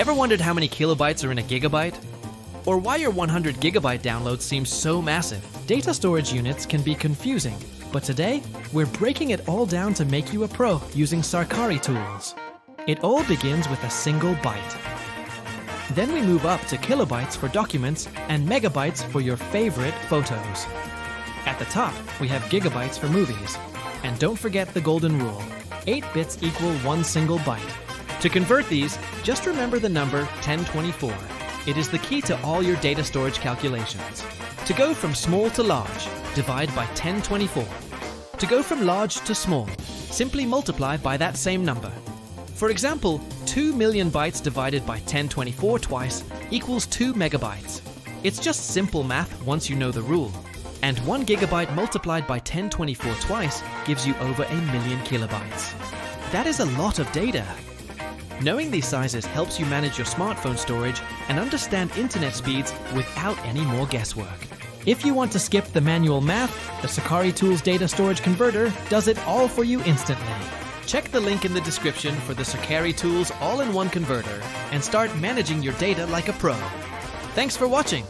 Ever wondered how many kilobytes are in a gigabyte? Or why your 100 gigabyte download seems so massive? Data storage units can be confusing, but today, we're breaking it all down to make you a pro using Sarkaritools. It all begins with a single byte. Then we move up to kilobytes for documents and megabytes for your favorite photos. At the top, we have gigabytes for movies. And don't forget the golden rule, 8 bits equal 1 single byte. To convert these, just remember the number 1024. It is the key to all your data storage calculations. To go from small to large, divide by 1024. To go from large to small, simply multiply by that same number. For example, 2 million bytes divided by 1024 twice equals 2 megabytes. It's just simple math once you know the rule. And 1 gigabyte multiplied by 1024 twice gives you over 1 million kilobytes. That is a lot of data. Knowing these sizes helps you manage your smartphone storage and understand internet speeds without any more guesswork. If you want to skip the manual math, the Sarkaritools Data Storage Converter does it all for you instantly. Check the link in the description for the Sarkaritools all-in-one converter and start managing your data like a pro. Thanks for watching.